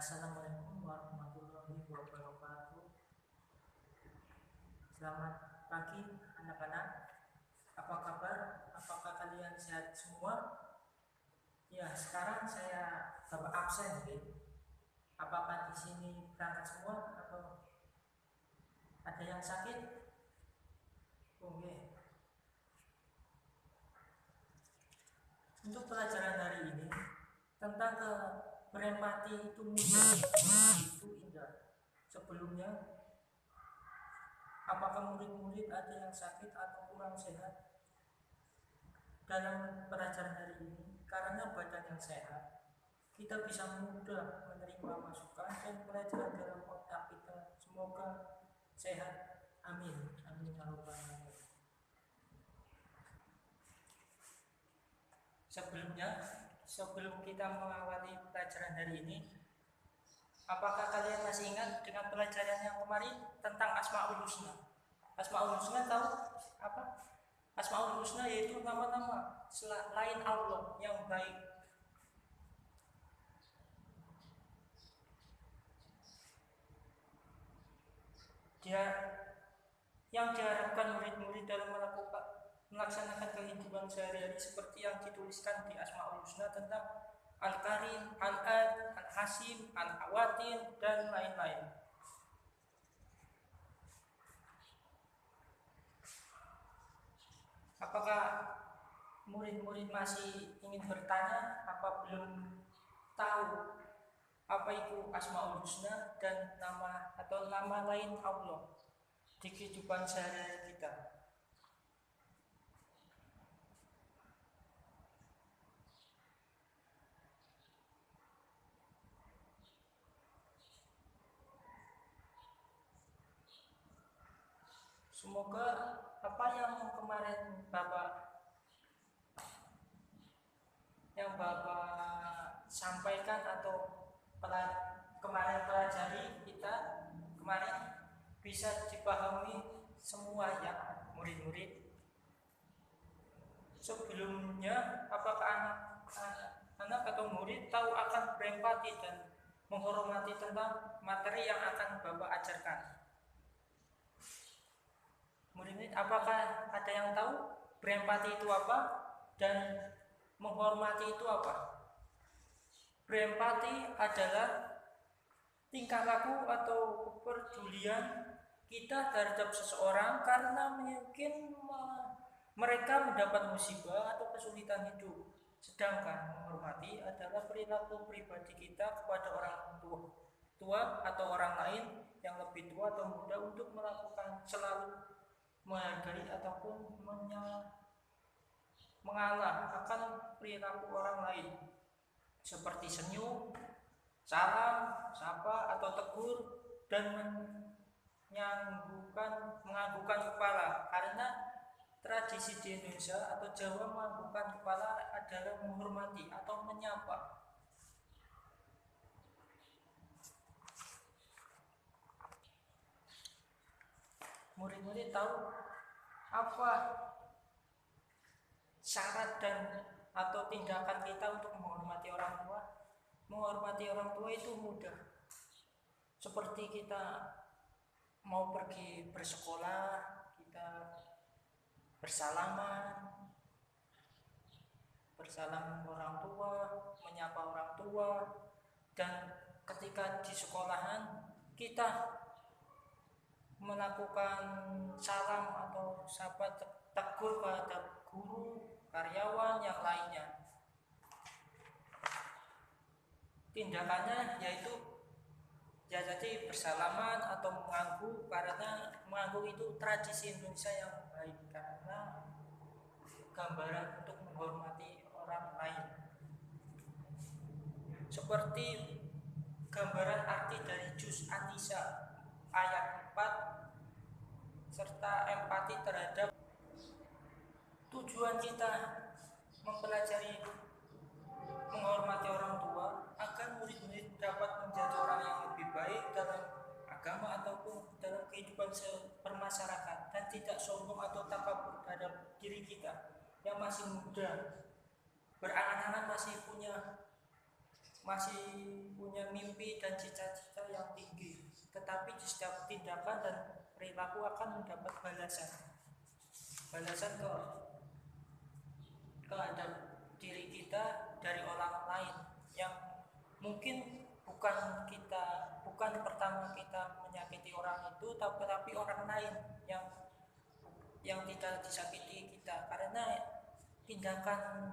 Assalamualaikum warahmatullahi wabarakatuh. Selamat pagi anak-anak. Apa kabar? Apakah kalian sehat semua? Ya, sekarang saya dapat absen, gitu. Apakah di sini berangkat semua atau ada yang sakit? Oke. Untuk pelajaran hari ini tentang berempati itu mudah, itu indah. Sebelumnya, apakah murid-murid ada yang sakit atau kurang sehat dalam pelajaran hari ini? Karena badan yang sehat, kita bisa mudah menerima masukan dan pelajaran dalam otak kita. Semoga sehat. Amin. Amin ya rabbal alamin. Sebelum kita mengawali pelajaran hari ini, apakah kalian masih ingat dengan pelajaran yang kemarin tentang Asmaul Husna? Asmaul Husna tahu apa? Asmaul Husna yaitu nama-nama selain Allah yang baik. Yang diharapkan murid-murid dalam melaksanakan kehidupan sehari-hari seperti yang dituliskan di Asmaul Husna tentang Al-Karim, Al-Ad, Al-Hasim, Al-Awatin, dan lain-lain. Apakah murid-murid masih ingin bertanya? Apa belum tahu apa itu Asmaul Husna dan nama atau nama lain Allah di kehidupan sehari-hari kita? Semoga apa yang kemarin Bapak sampaikan atau kemarin pelajari kita kemarin bisa dipahami semua ya murid-murid. Sebelumnya, apakah anak atau murid tahu akan berempati dan menghormati tentang materi yang akan Bapak ajarkan? Murid-murid, apakah ada yang tahu berempati itu apa dan menghormati itu apa? Berempati adalah tingkah laku atau kepedulian kita terhadap seseorang karena mungkin mereka mendapat musibah atau kesulitan hidup. Sedangkan menghormati adalah perilaku pribadi kita kepada orang tua atau orang lain yang lebih tua atau muda untuk melakukan selalu menghargai ataupun mengalah akan perilaku orang lain seperti senyum, salam, sapa atau tegur dan menganggukkan kepala. Karena tradisi di Indonesia atau Jawa menganggukkan kepala adalah menghormati atau menyapa. Murid-murid tahu apa syarat dan atau tindakan kita untuk menghormati orang tua? Menghormati orang tua itu mudah. Seperti kita mau pergi bersekolah, kita bersalaman orang tua, menyapa orang tua, dan ketika di sekolahan kita melakukan salam atau sapa tegur kepada guru, karyawan yang lainnya. Tindakannya yaitu jadi bersalaman atau mengangguk, karena mengangguk itu tradisi Indonesia yang baik karena gambaran untuk menghormati orang lain. Seperti gambaran arti dari juz An-Nisa ayat 4 serta empati terhadap. Tujuan kita mempelajari menghormati orang tua agar murid-murid dapat menjadi orang yang lebih baik dalam agama ataupun dalam kehidupan bermasyarakat dan tidak sombong atau takabur terhadap diri kita yang masih muda, berangan-angan masih punya masih punya mimpi dan cita-cita yang tinggi, tetapi di setiap tindakan dan perilaku akan mendapat balasan kehadap diri kita dari orang lain yang mungkin bukan pertama kita menyakiti orang itu, tapi orang lain yang tidak disakiti kita, karena tindakan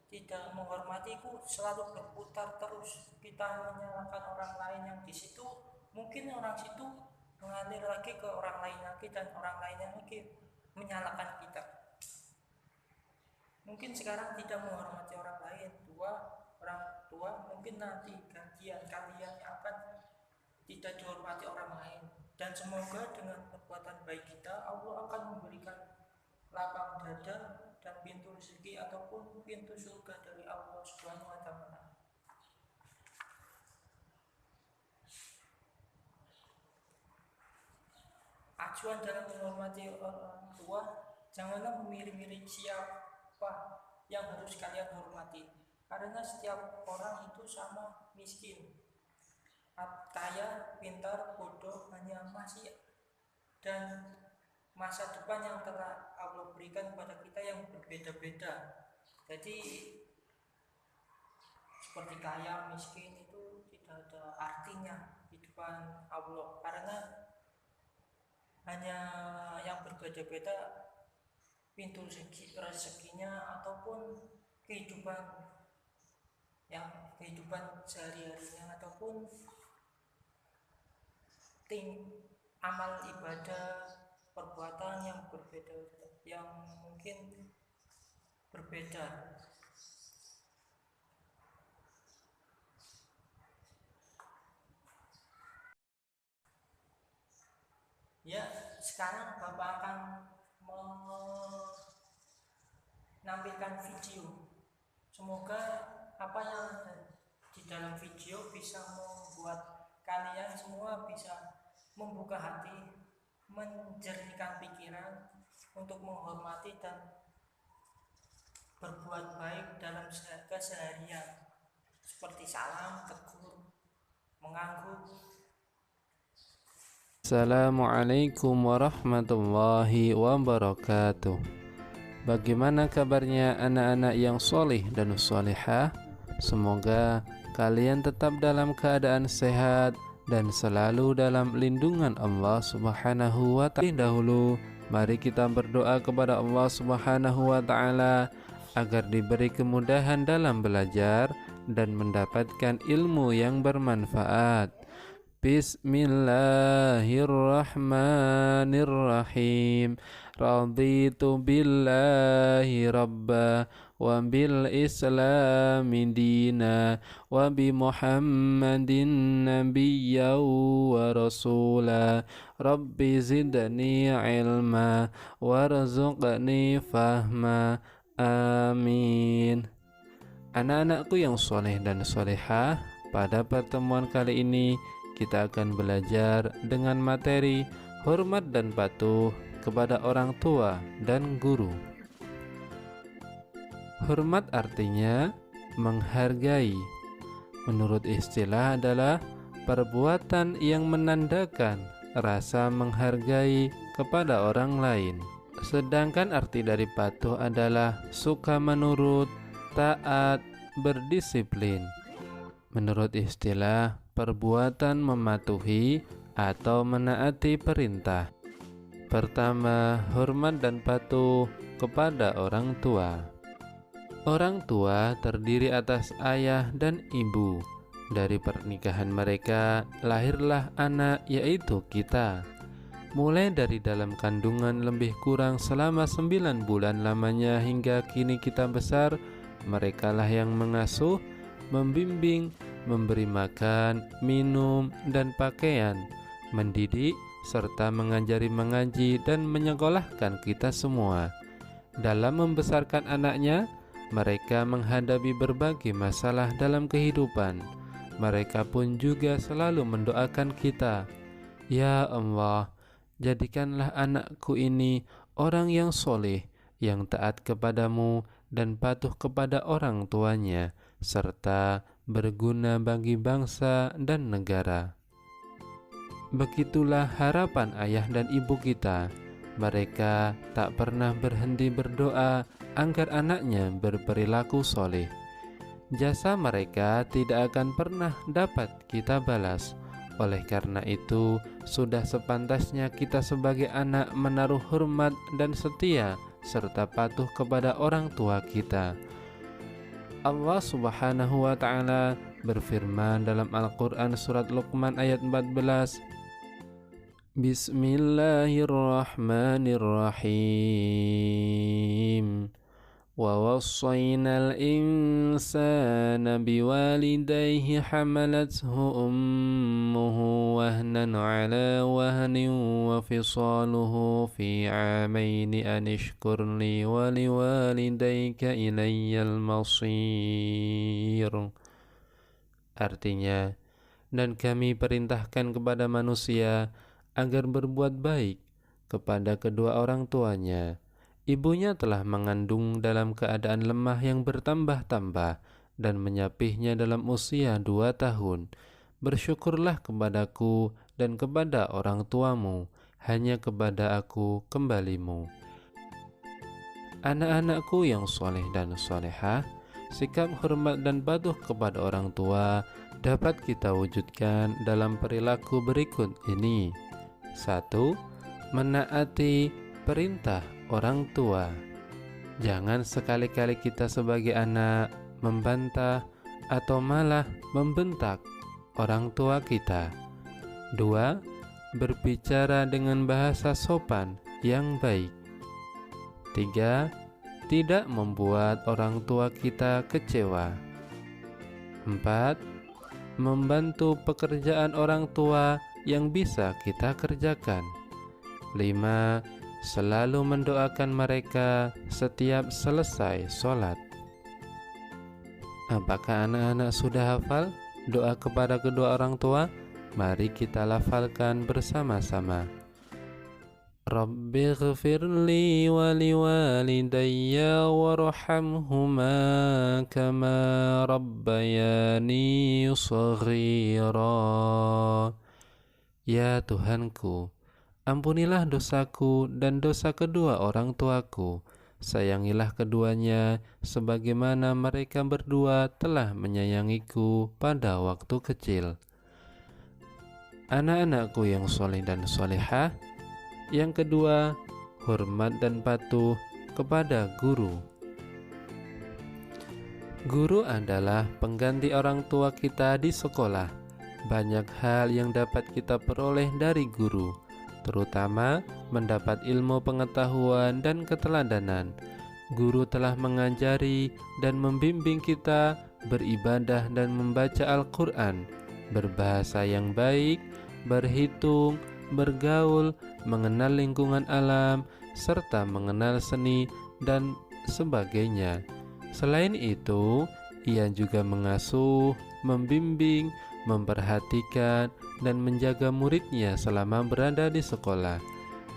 tidak menghormati itu selalu berputar terus. Kita menyalahkan orang lain yang di situ, mungkin orang situ mengalir lagi ke orang lain lagi, dan orang lainnya lagi menyalahkan kita. Mungkin sekarang tidak menghormati orang lain, orang tua mungkin nanti gantian kalian yang akan tidak dihormati orang lain. Dan semoga dengan perbuatan baik kita, Allah akan memberikan lapang dada dan pintu rezeki ataupun pintu surga dari Allah Subhanahu wa taala. Acuan dalam menghormati orang tua, janganlah memilih-milih siapa yang harus kalian hormati, karena setiap orang itu sama, miskin, kaya, pintar, bodoh, hanya masih dan masa depan yang telah Allah berikan kepada kita yang berbeda-beda. Jadi seperti kaya, miskin itu tidak ada artinya di depan Allah, karena hanya yang berbeda-beda pintu rezekinya ataupun kehidupan sehari-harinya, ataupun amal ibadah, perbuatan yang berbeda, yang mungkin berbeda. Ya, sekarang Bapak akan menampilkan video. Semoga apa yang ada di dalam video bisa membuat kalian semua bisa membuka hati, menjernihkan pikiran untuk menghormati dan berbuat baik dalam keseharian, seperti salam, tegur, mengangguk. Assalamualaikum warahmatullahi wabarakatuh. Bagaimana kabarnya anak-anak yang solih dan solihah? Semoga kalian tetap dalam keadaan sehat dan selalu dalam lindungan Allah Subhanahu wa ta'ala. Dahulu, mari kita berdoa kepada Allah Subhanahu wa ta'ala agar diberi kemudahan dalam belajar dan mendapatkan ilmu yang bermanfaat. Bismillahirrahmanirrahim. Raditu billahi rabba wa bil islami dina wa bi muhammadin nabiyya wa rasula. Rabbi zidni ilma warzuqni fahma. Amin. Anak-anakku yang soleh dan solehah, pada pertemuan kali ini kita akan belajar dengan materi hormat dan patuh kepada orang tua dan guru. Hormat artinya menghargai. Menurut istilah adalah perbuatan yang menandakan rasa menghargai kepada orang lain. Sedangkan arti dari patuh adalah suka menurut, taat, berdisiplin. Menurut istilah, perbuatan mematuhi atau menaati perintah. Pertama, hormat dan patuh kepada orang tua. Orang tua terdiri atas ayah dan ibu. Dari pernikahan mereka lahirlah anak, yaitu kita. Mulai dari dalam kandungan lebih kurang selama 9 bulan lamanya hingga kini kita besar, merekalah yang mengasuh, membimbing, memberi makan, minum, dan pakaian, mendidik, serta mengajari mengaji dan menyekolahkan kita semua. Dalam membesarkan anaknya, mereka menghadapi berbagai masalah dalam kehidupan. Mereka pun juga selalu mendoakan kita, "Ya Allah, jadikanlah anakku ini orang yang soleh, yang taat kepadamu dan patuh kepada orang tuanya, serta berguna bagi bangsa dan negara. Begitulah harapan ayah dan ibu kita. Mereka tak pernah berhenti berdoa agar anaknya berperilaku soleh. Jasa mereka tidak akan pernah dapat kita balas. Oleh karena itu, sudah sepantasnya kita sebagai anak menaruh hormat dan setia serta patuh kepada orang tua kita. Allah Subhanahu wa Ta'ala berfirman dalam Al-Quran surat Luqman ayat 14, Bismillahirrahmanirrahim. ووصينا الإنسان بوالديه حملته أمه وهنا على وهن وفصاله في عامين أن اشكر لي ولوالديك إلي المصير. Artinya, dan kami perintahkan kepada manusia agar berbuat baik kepada kedua orang tuanya. Ibunya telah mengandung dalam keadaan lemah yang bertambah-tambah dan menyapihnya dalam usia 2 tahun. Bersyukurlah kepadaku dan kepada orang tuamu, hanya kepada aku kembalimu. Anak-anakku yang soleh dan solehah, sikap hormat dan patuh kepada orang tua dapat kita wujudkan dalam perilaku berikut ini. 1. Menaati perintah orang tua. Jangan sekali-kali kita sebagai anak membantah atau malah membentak orang tua kita. 2. Berbicara dengan bahasa sopan yang baik. 3. Tidak membuat orang tua kita kecewa. 4. Membantu pekerjaan orang tua yang bisa kita kerjakan. 5. Selalu mendoakan mereka setiap selesai sholat. Apakah anak-anak sudah hafal doa kepada kedua orang tua? Mari kita lafalkan bersama-sama. Rabbighfirli wa liwalidayya warhamhuma kama rabbayani shaghira. Ya Tuhanku, ampunilah dosaku dan dosa kedua orang tuaku. Sayangilah keduanya sebagaimana mereka berdua telah menyayangiku pada waktu kecil. Anak-anakku yang soleh dan solehah, yang kedua, hormat dan patuh kepada guru. Guru adalah pengganti orang tua kita di sekolah. Banyak hal yang dapat kita peroleh dari guru, terutama mendapat ilmu pengetahuan dan keteladanan. Guru telah mengajari dan membimbing kita beribadah dan membaca Al-Quran, berbahasa yang baik, berhitung, bergaul, mengenal lingkungan alam, serta mengenal seni dan sebagainya. Selain itu, ia juga mengasuh, membimbing, memperhatikan, dan menjaga muridnya selama berada di sekolah.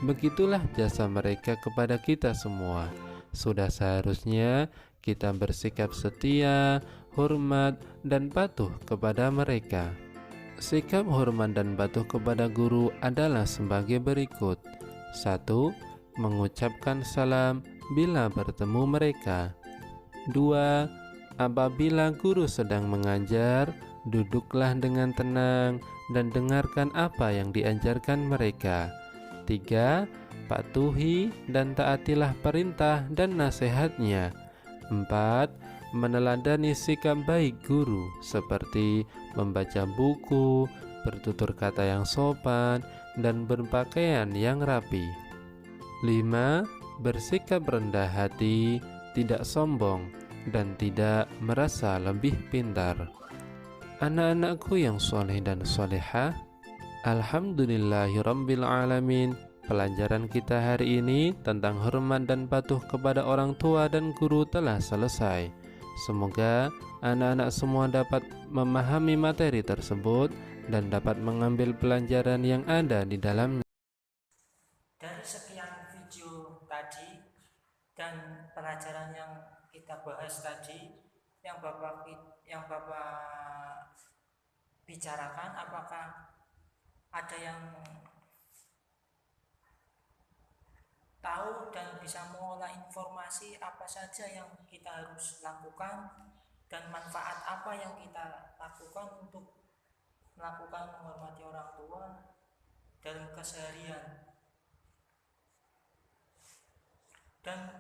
Begitulah jasa mereka kepada kita semua. Sudah seharusnya kita bersikap setia, hormat, dan patuh kepada mereka. Sikap hormat dan patuh kepada guru adalah sebagai berikut. 1. Mengucapkan salam bila bertemu mereka. 2. Apabila guru sedang mengajar, duduklah dengan tenang dan dengarkan apa yang diajarkan mereka. 3. Patuhi dan taatilah perintah dan nasihatnya. 4. Meneladani sikap baik guru seperti membaca buku, bertutur kata yang sopan, dan berpakaian yang rapi. 5. Bersikap rendah hati, tidak sombong, dan tidak merasa lebih pintar. Anak-anakku yang soleh dan solehah, Alhamdulillahirabbil alamin. Pelajaran kita hari ini tentang hormat dan patuh kepada orang tua dan guru telah selesai. Semoga anak-anak semua dapat memahami materi tersebut dan dapat mengambil pelajaran yang ada di dalamnya. Dari sekian video tadi dan pelajaran yang kita bahas tadi, yang Bapak bicarakan, apakah ada yang tahu dan bisa mengolah informasi apa saja yang kita harus lakukan dan manfaat apa yang kita lakukan untuk melakukan menghormati orang tua dalam keseharian, dan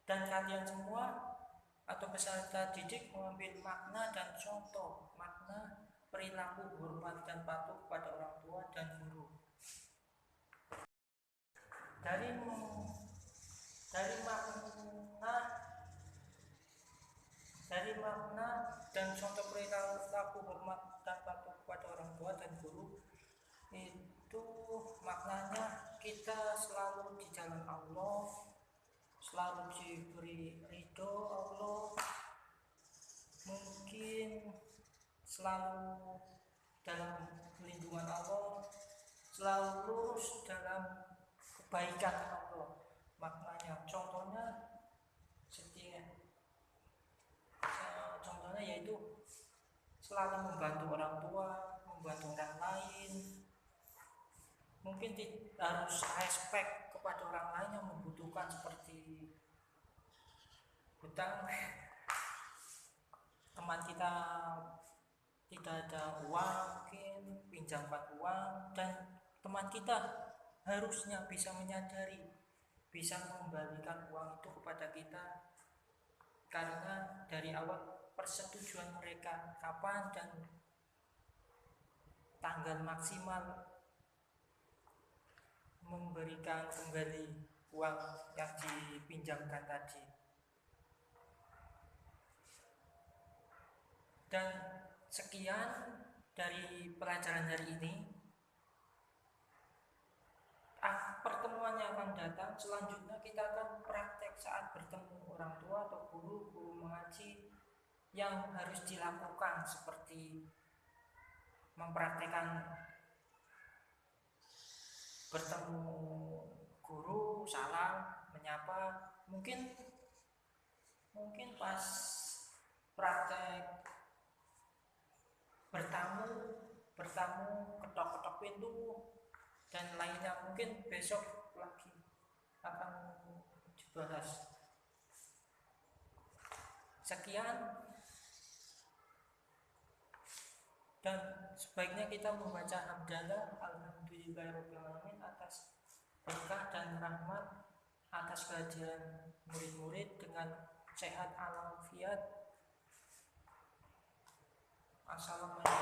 kalian semua atau peserta didik mengambil makna dan contoh makna perilaku hormat dan patuh kepada orang tua dan guru dari makna dan contoh perilaku hormat dan patuh kepada orang tua dan guru. Itu maknanya kita selalu di jalan Allah, selalu diberi ridho Allah, mungkin selalu dalam lindungan Allah, selalu lurus dalam kebaikan Allah. Maknanya contohnya yaitu selalu membantu orang tua, membantu orang lain. Mungkin harus respect kepada orang lain yang membutuhkan, seperti hutang, teman kita tidak ada uang, mungkin pinjamkan uang, dan teman kita harusnya bisa menyadari, bisa mengembalikan uang itu kepada kita, karena dari awal persetujuan mereka kapan dan tanggal maksimal memberikan kembali uang yang dipinjamkan tadi. Dan sekian dari pelajaran hari ini. Pertemuan yang akan datang selanjutnya kita akan praktek saat bertemu orang tua atau guru mengaji yang harus dilakukan, seperti mempraktekkan bertemu guru, salam, menyapa, mungkin pas praktek bertamu ketok-ketok pintu dan lainnya, mungkin besok lagi akan dibahas. Sekian, dan sebaiknya kita membaca hamdalah alhamdulillahirobbilalamin atas berkah dan rahmat, atas kehadiran murid-murid dengan sehat walafiat. Assalamualaikum.